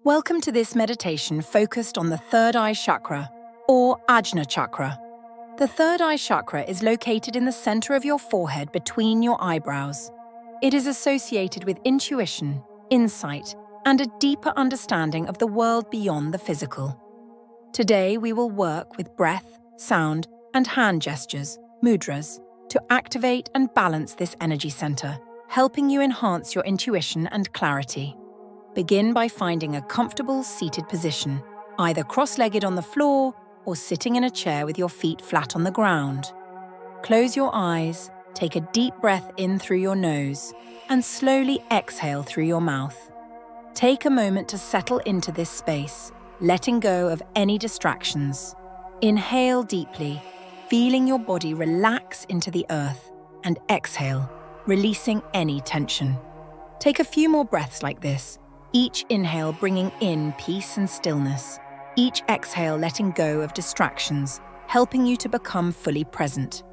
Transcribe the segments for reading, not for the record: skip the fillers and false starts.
Welcome to this meditation focused on the Third Eye Chakra, or Ajna Chakra. The Third Eye Chakra is located in the center of your forehead between your eyebrows. It is associated with intuition, insight, and a deeper understanding of the world beyond the physical. Today, we will work with breath, sound, and hand gestures, mudras, to activate and balance this energy center, helping you enhance your intuition and clarity. Begin by finding a comfortable seated position, either cross-legged on the floor or sitting in a chair with your feet flat on the ground. Close your eyes, take a deep breath in through your nose, and slowly exhale through your mouth. Take a moment to settle into this space, letting go of any distractions. Inhale deeply, feeling your body relax into the earth, and exhale, releasing any tension. Take a few more breaths like this, each inhale bringing in peace and stillness, each exhale letting go of distractions, helping you to become fully present.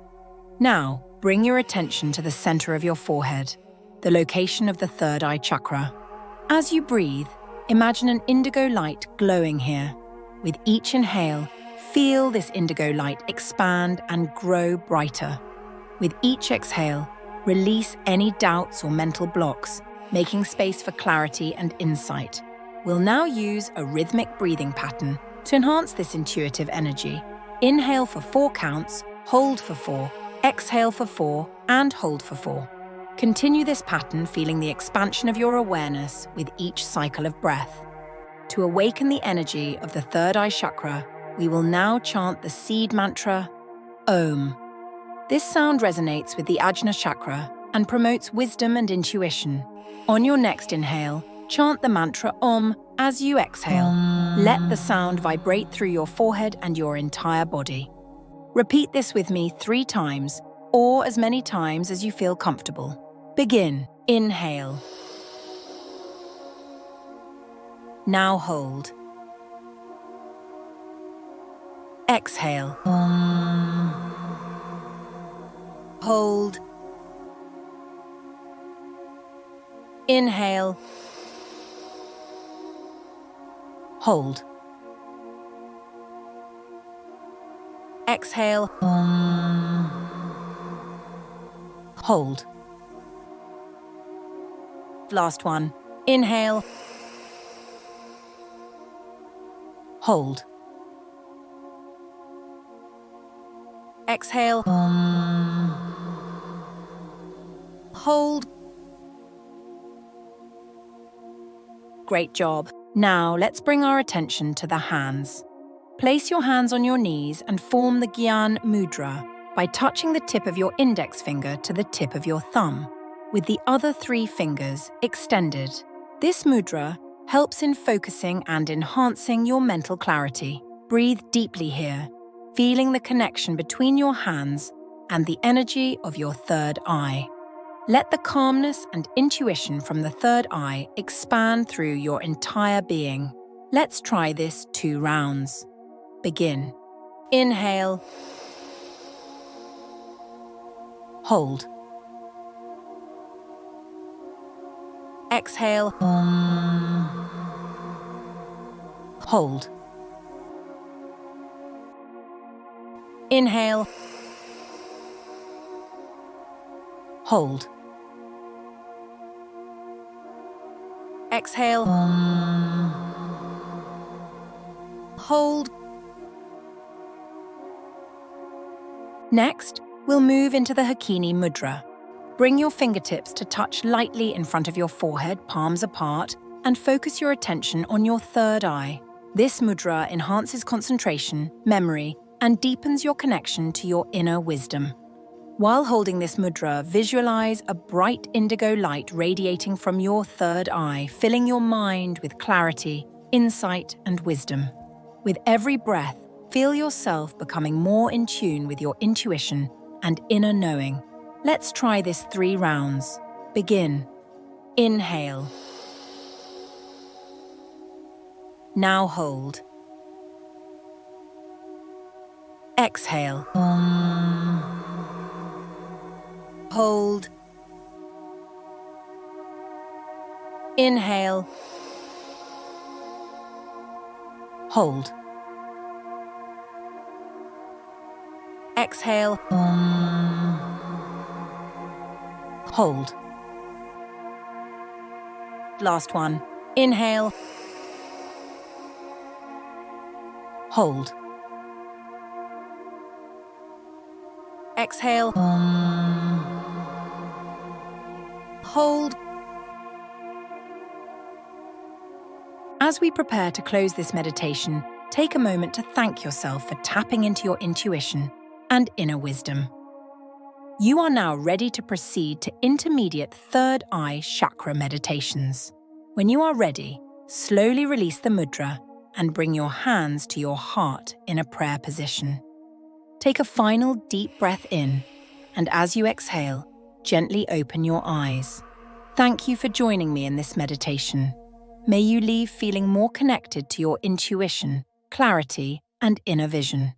Now, bring your attention to the center of your forehead, the location of the Third Eye Chakra. As you breathe, imagine an indigo light glowing here. With each inhale, feel this indigo light expand and grow brighter. With each exhale, release any doubts or mental blocks, making space for clarity and insight. We'll now use a rhythmic breathing pattern to enhance this intuitive energy. Inhale for 4 counts, hold for 4, exhale for 4, and hold for 4. Continue this pattern, feeling the expansion of your awareness with each cycle of breath. To awaken the energy of the Third Eye Chakra, we will now chant the seed mantra, Om. This sound resonates with the Ajna Chakra and promotes wisdom and intuition. On your next inhale, chant the mantra Om as you exhale. Let the sound vibrate through your forehead and your entire body. Repeat this with me 3 times, or as many times as you feel comfortable. Begin. Inhale. Now hold. Exhale. Hold. Inhale. Hold. Exhale. Hold. Last one. Inhale. Hold. Exhale. Hold. Great job. Now let's bring our attention to the hands. Place your hands on your knees and form the Gyan Mudra by touching the tip of your index finger to the tip of your thumb, with the other 3 fingers extended. This mudra helps in focusing and enhancing your mental clarity. Breathe deeply here, feeling the connection between your hands and the energy of your third eye. Let the calmness and intuition from the third eye expand through your entire being. Let's try this 2 rounds. Begin. Inhale. Hold. Exhale. Hold. Inhale. Hold. Exhale. Hold. Next, we'll move into the Hakini Mudra. Bring your fingertips to touch lightly in front of your forehead, palms apart, and focus your attention on your third eye. This mudra enhances concentration, memory, and deepens your connection to your inner wisdom. While holding this mudra, visualize a bright indigo light radiating from your third eye, filling your mind with clarity, insight, and wisdom. With every breath, feel yourself becoming more in tune with your intuition and inner knowing. Let's try this 3 rounds. Begin. Inhale. Now hold. Exhale. Hold. Inhale. Hold. Exhale. Hold. Last one. Inhale. Hold. Exhale. Hold. As we prepare to close this meditation, take a moment to thank yourself for tapping into your intuition and inner wisdom. You are now ready to proceed to intermediate third eye chakra meditations. When you are ready, slowly release the mudra and bring your hands to your heart in a prayer position. Take a final deep breath in, and as you exhale, gently open your eyes. Thank you for joining me in this meditation. May you leave feeling more connected to your intuition, clarity, and inner vision.